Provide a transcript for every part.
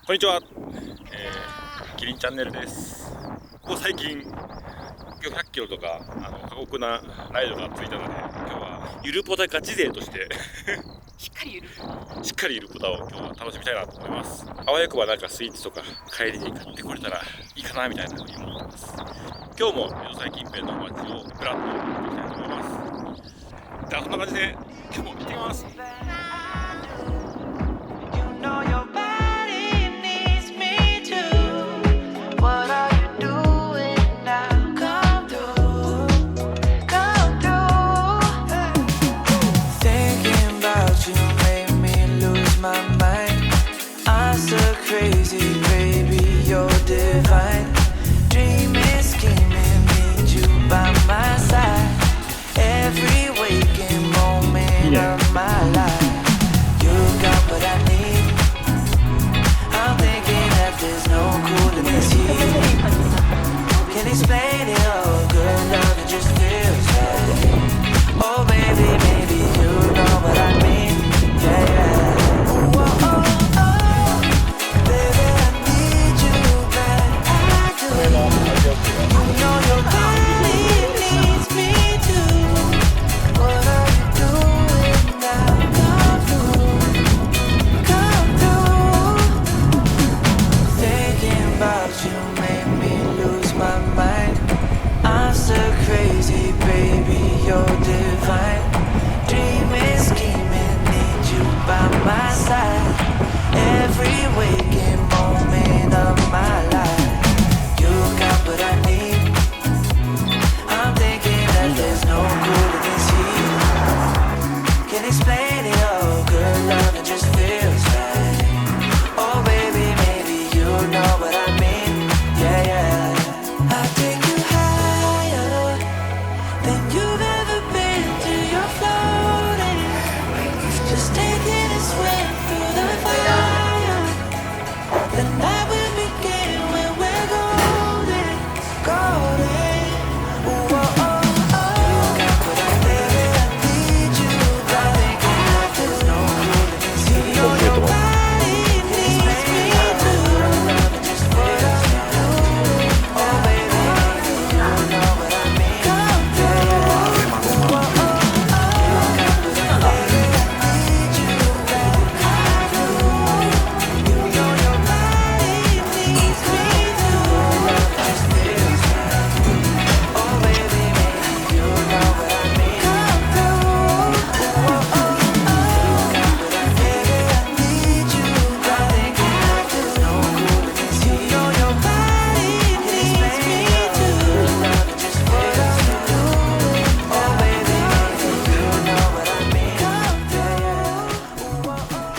こんにちは、キリンチャンネルです。ここ最近100キロとか過酷なライドが続いたので、今日はゆるぽたガチ勢としてしっかりゆるぽたを今日は楽しみたいなと思います。あわよくばなんかスイーツとか帰りに買ってこれたらいいかなみたいなふうに思ってます。今日も江戸サイ近辺の街をブラッと行きたいと思います。じゃあそんな感じで今日も行ってきます。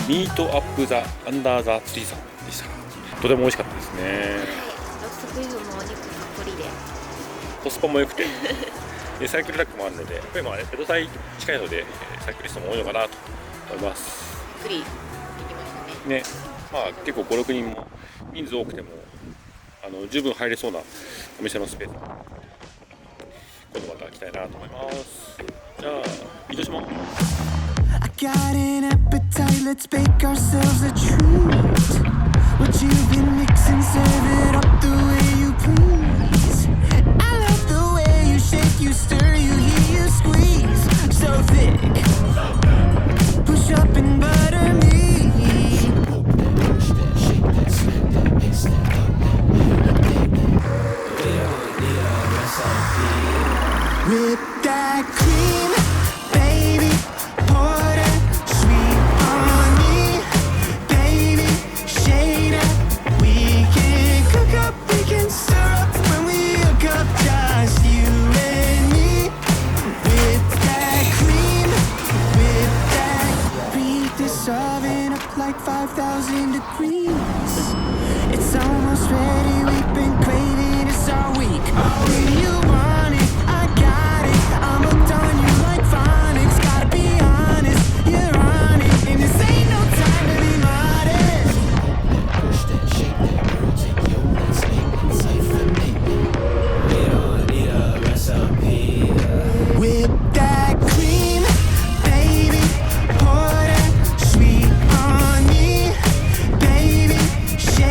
ミートアップザアンダーザツリーさんでした。とても美味しかったですね。ローストビーフもお肉たっぷりでコスパも良くてでサイクルラックもあるので、やっぱり江戸サイ近いのでサイクリストも多いのかなと思います。ゆっくり行きましたね。結構5、6人も人数多くても十分入れそうなお店のスペース、今度また来たいなと思います。じゃあ移動します。Got an appetite, let's bake ourselves a treat. What you've been mixing, serve it up the way you please. I love the way you shake, you stir, you heat, you squeeze. So thick, push up and butter me. Whip that cream, baby. Like 5,000 degrees. It's almost ready, we've been craving this all week. When you want it, I got it. I'm hooked on you like phonics. Gotta be honest, you're on it. And this ain't no time to be modest. Push that, shake that, rotate your legs, make it safe for me. We don't need a recipe. Whip that cream, baby. Pour that sweet on me, baby. Shake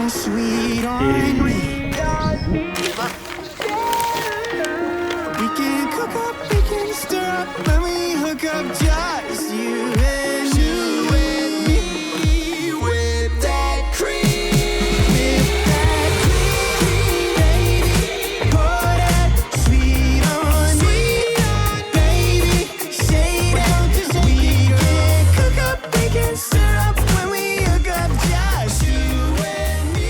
sweet on me. We can cook up, we can stir up when we hook up, just you and me with that cream, baby. Pour that sweet on me, baby. Say that we can cook up, we can stir up when we hook up, just you and me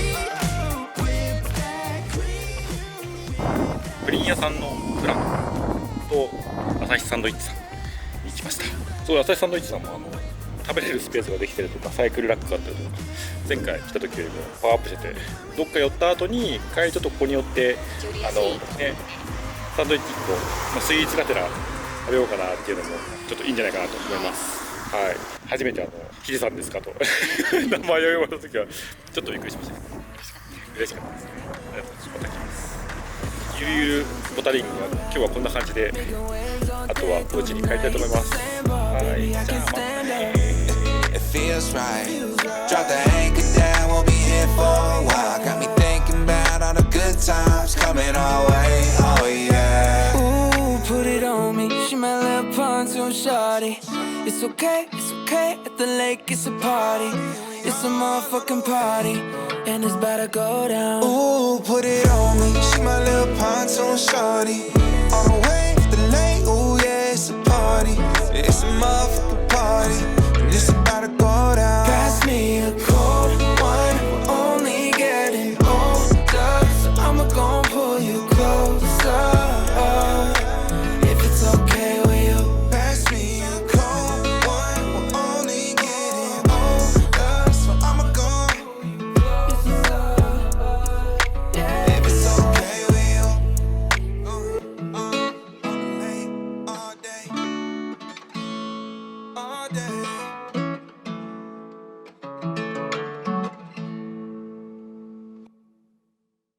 with that cream. プリン屋さんのフランと朝日サンドイッチさんに行きました。そう朝日サンドイッチさんも食べれるスペースができてるとかサイクルラックがあったりとか前回来た時よりもパワーアップしててどっか寄った後に帰りちょっとここに寄ってねサンドイッチ1個、スイーツがてら食べようかなっていうのもちょっといいんじゃないかなと思います。はい、初めてヒデさんですかと名前を呼ばれた時はちょっとびっくりしました。嬉しかったですね。ありがとうございます。また来ます。ゆるゆるボタリングは今日はこんな感じであとはお家に帰りたいと思います。はい、じゃあまたね。 It feels right. Drop the anchor down, we'll be here for a while. Got me thinking about all the good times coming our way. Oh yeah. Ooh, put it on me. She my little pontoon shawty. It's okay at the lake, it's a party. It's a motherfucking party, and it's about to go down. Ooh, put it on me. She my little pontoon shorty. On the way to the lake, ooh yeah, it's a party. It's a motherfucking party.